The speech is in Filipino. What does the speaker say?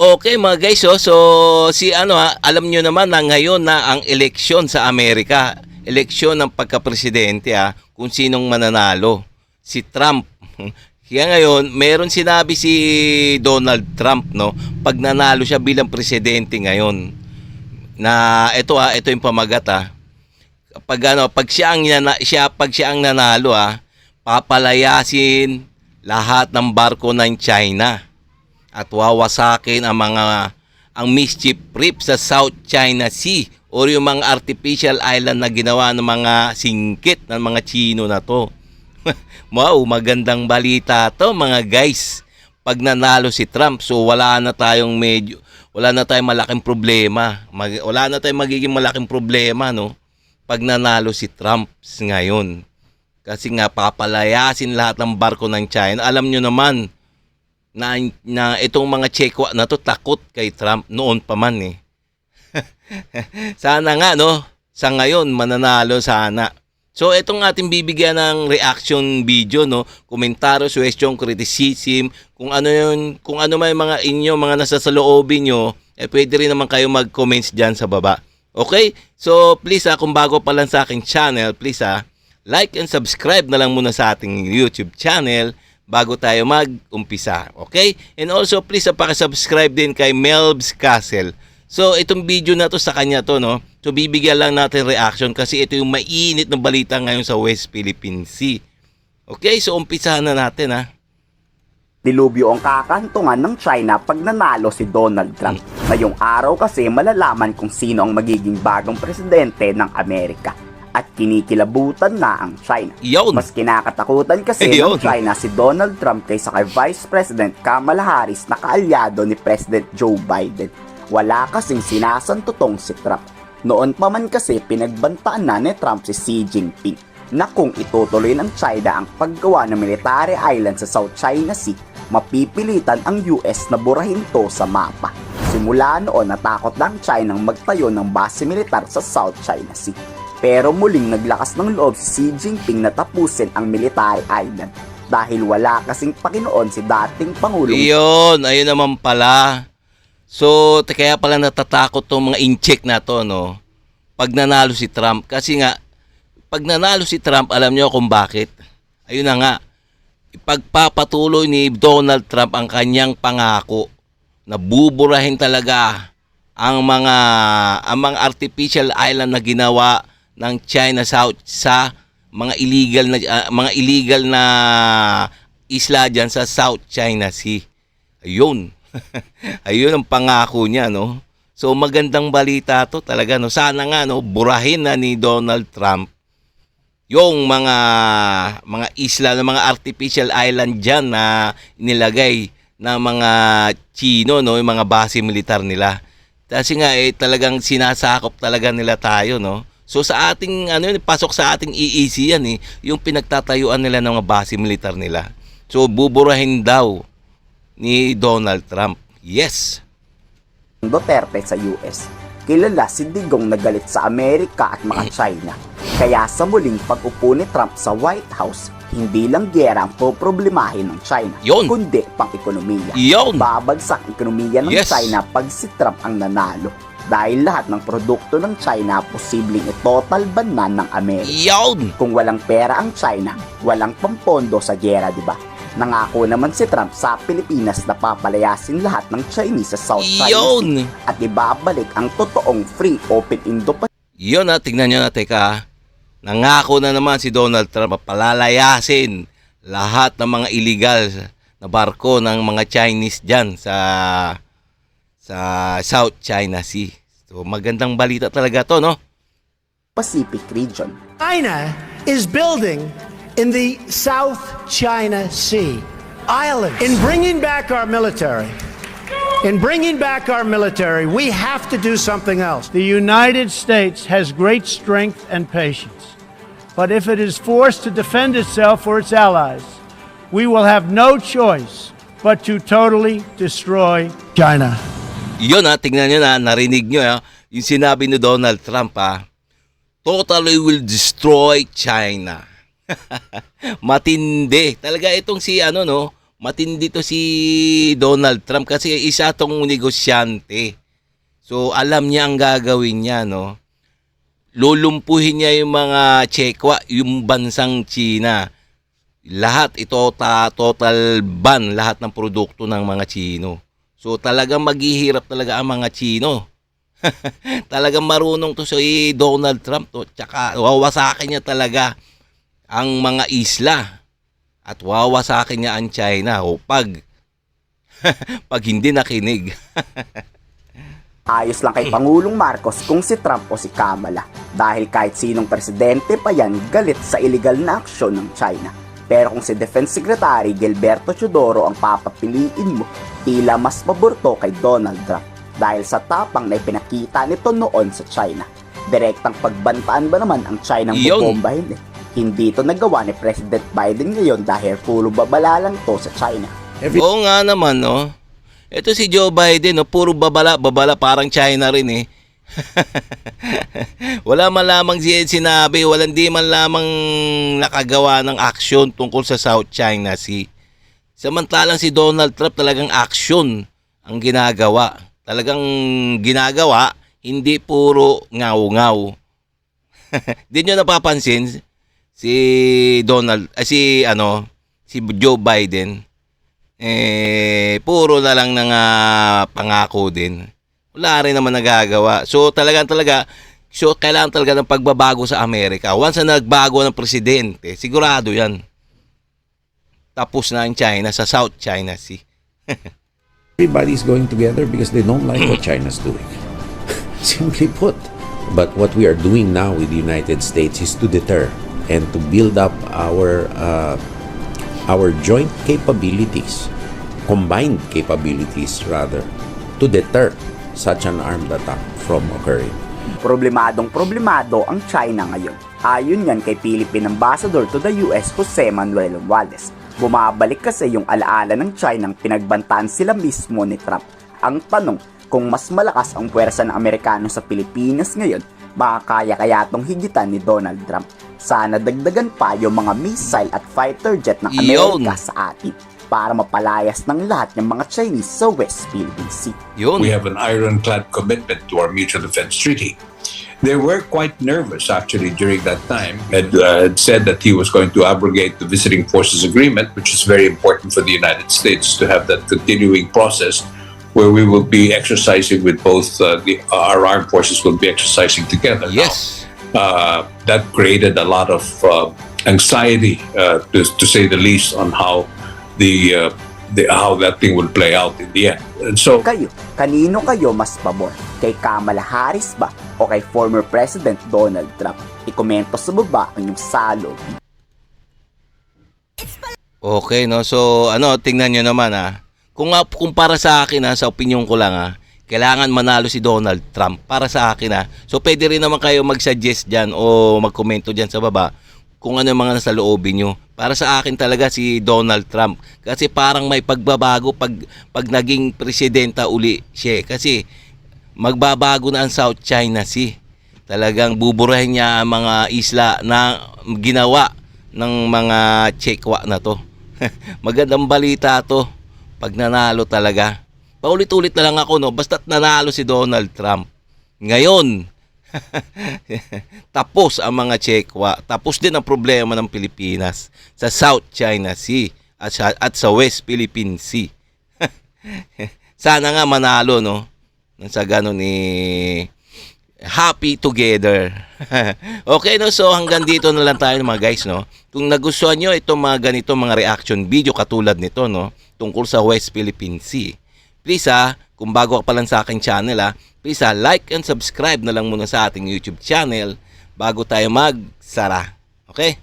Okay mga guys, so si alam nyo naman na ngayon na ang eleksyon sa Amerika, eleksyon ng pagkapresidente kung sinong mananalo, si Trump. Kaya ngayon, meron sinabi si Donald Trump, no, pag nanalo siya bilang presidente ngayon, na ito yung pamagat pag siya ang nanalo papalayasin lahat ng barko ng China at wawasakin ang mischief reef sa South China Sea o yung mga artificial island na ginawa ng mga singkit ng mga Chino na to. Wow, magandang balita to mga guys. Pag nanalo si Trump, so wala na tayong malaking problema. Wala na tayong magiging malaking problema, no? Pag nanalo si Trump ngayon. Kasi nga papalayasin lahat ng barko ng China. Alam nyo naman na itong mga Chekwa na to takot kay Trump noon pa man eh. Sana nga, no? Sa ngayon mananalo sana. So itong ating bibigyan ng reaction video, no, komentaryo, suggestion, criticism, kung ano may mga mga nasa saloobin nyo, pwede rin naman kayo mag-comments diyan sa baba. Okay? So please kung bago pa lang sa aking channel, please like and subscribe na lang muna sa ating YouTube channel bago tayo mag-umpisa. Okay? And also please paki-subscribe din kay Melbs Castle. So itong video na to sa kanya to, no. So bibigyan lang natin reaction kasi ito yung mainit na balita ngayon sa West Philippine Sea. Okay, so umpisahan na natin Dilubyo ang kakantungan ng China pag nanalo si Donald Trump. Ngayong araw kasi malalaman kung sino ang magiging bagong presidente ng Amerika. At kinikilabutan na ang China. Yun. Mas kinakatakutan kasi ng China si Donald Trump kaysa kay Vice President Kamala Harris na kaalyado ni President Joe Biden. Wala kasing sinasantutong si Trump. Noon pa man kasi pinagbantaan na ni Trump si Xi Jinping na kung itutuloy ng China ang paggawa ng military island sa South China Sea, mapipilitan ang US na burahin to sa mapa. Simula noon natakot ng China magtayo ng base militar sa South China Sea. Pero muling naglakas ng loob si Xi Jinping na tapusin ang military island dahil wala kasing Panginoon si dating Pangulong. Ayun naman pala. So, kaya pala natatakot tong mga incheck na to, no? Pag nanalo si Trump. Kasi nga, pag nanalo si Trump, alam nyo kung bakit? Ayun na nga. Ipagpapatuloy ni Donald Trump ang kanyang pangako na buburahin talaga ang mga artificial island na ginawa ng China South sa mga illegal na isla diyan sa South China Sea. Ayun. Ayun ang pangako niya, no. So magandang balita to talaga, no. Sana nga, no, burahin na ni Donald Trump yung mga isla, ng mga artificial island diyan na nilagay na mga Chino, no, yung mga base militar nila. Kasi nga talagang sinasakop talaga nila tayo, no. So sa ating pasok sa ating EEC yan yung pinagtatayuan nila ng mga base militar nila. So buburahin daw ni Donald Trump. Yes. Duterte sa US. Kilala si Digong na galit sa Amerika at mga China. Kaya sa muling pag-upo ni Trump sa White House, hindi lang giyera ang poproblemahin ng China, kundi pang-ekonomiya. Babagsak ang ekonomiya ng China pag si Trump ang nanalo. Dahil lahat ng produkto ng China posibleng total ban na ng Amerika. Kung walang pera ang China, walang pampondo sa giyera, di ba? Nangako naman si Trump sa Pilipinas na papalayasin lahat ng Chinese sa South China Sea at ibabalik ang totoong free open Indo-Pacific. Tingnan nyo na, teka. Nangako na naman si Donald Trump palalayasin lahat ng mga illegal na barko ng mga Chinese dyan sa South China Sea. So magandang balita talaga to, no? Pacific region. China is building in the South China Sea islands. In bringing back our military, we have to do something else. The United States has great strength and patience. But if it is forced to defend itself or its allies, we will have no choice but to totally destroy China. Tingnan nyo narinig nyo yung sinabi ni Donald Trump totally will destroy China. Matindi. Talaga itong si matindi to si Donald Trump kasi isa tong negosyante. So alam niya ang gagawin niya, no? Lulumpuhin niya yung mga Chekwa, yung bansang China. Lahat ito total ban lahat ng produkto ng mga Chino. So talagang maghihirap talaga ang mga Chino. Talagang marunong to si Donald Trump to. Tsaka wawasakin niya talaga ang mga isla. At wawasakin niya ang China o pag hindi nakinig. Ayos lang kay Pangulong Marcos kung si Trump o si Kamala. Dahil kahit sinong presidente pa yan galit sa illegal na aksyon ng China. Pero kung si Defense Secretary Gilberto Teodoro ang papapiliin mo, tila mas paborto kay Donald Trump. Dahil sa tapang na ipinakita nito noon sa China. Direktang pagbantaan ba naman ang China ng bobombahin eh. Hindi ito nagawa ni President Biden ngayon dahil puro babala lang to sa China. Oo nga naman, no? Ito si Joe Biden, no? Puro babala parang China rin eh. Wala man lamang sinabi, di man lamang nakagawa ng aksyon tungkol sa South China Sea. Samantalang si Donald Trump talagang aksyon ang ginagawa. Talagang ginagawa, hindi puro ngaw-ngaw. Di nyo napapansin? Si Joe Biden puro na lang ng pangako din. Wala rin naman nagagawa. So kailangan talaga ng pagbabago sa Amerika. Once na nagbago ng presidente, sigurado 'yan. Tapos na ang China sa South China Sea. Everybody's going together because they don't like what China's doing. Simply put. But what we are doing now with the United States is to deter and to build up our joint capabilities, combined capabilities rather, to deter such an armed attack from occurring. Problemado ang China ngayon. Ayon yan kay Philippine Ambassador to the US Jose Manuel Romualdez. Bumabalik kasi yung alaala ng China ang pinagbantaan sila mismo ni Trump. Ang tanong, kung mas malakas ang puwersa ng Amerikano sa Pilipinas ngayon, makakaya kaya itong higitan ni Donald Trump. Sana dagdagan pa yung mga missile at fighter jet ng Amerika sa atin para mapalayas ng lahat ng mga Chinese sa West Philippine Sea. We have an ironclad commitment to our mutual defense treaty. They were quite nervous actually during that time and had said that he was going to abrogate the visiting forces agreement, which is very important for the United States to have that continuing process where we will be exercising with both our armed forces will be exercising together. Yes. That created a lot of anxiety, to say the least, on how how that thing will play out in the end. And so, Kanino kayo mas pabor? Kay Kamala Harris ba o kay former President Donald Trump? Ikomento sa baba ang inyong salog. Okay, no? So, tingnan nyo naman Kung para sa akin sa opinion ko lang kailangan manalo si Donald Trump para sa akin So pwede rin naman kayo mag-suggest diyan o mag-komento diyan sa baba kung ano mga nasa loobin nyo. Para sa akin talaga si Donald Trump kasi parang may pagbabago pag naging presidenta uli siya. Kasi magbabago na ang South China Sea. Talagang buburahin niya ang mga isla na ginawa ng mga Chekwa na to. Magandang balita to. Pag nanalo talaga. Paulit-ulit na lang ako, basta't nanalo si Donald Trump. Ngayon, tapos ang mga Chekwa. Tapos din ang problema ng Pilipinas sa South China Sea at sa West Philippine Sea. Sana nga manalo, sa ganun happy together. Okay, so hanggang dito na lang tayo mga guys, Kung nagustuhan nyo itong mga ganito mga reaction video katulad nito, tungkol sa West Philippine Sea. Please kung bago ka pa lang sa aking channel please like and subscribe na lang muna sa ating YouTube channel bago tayo magsara. Okay?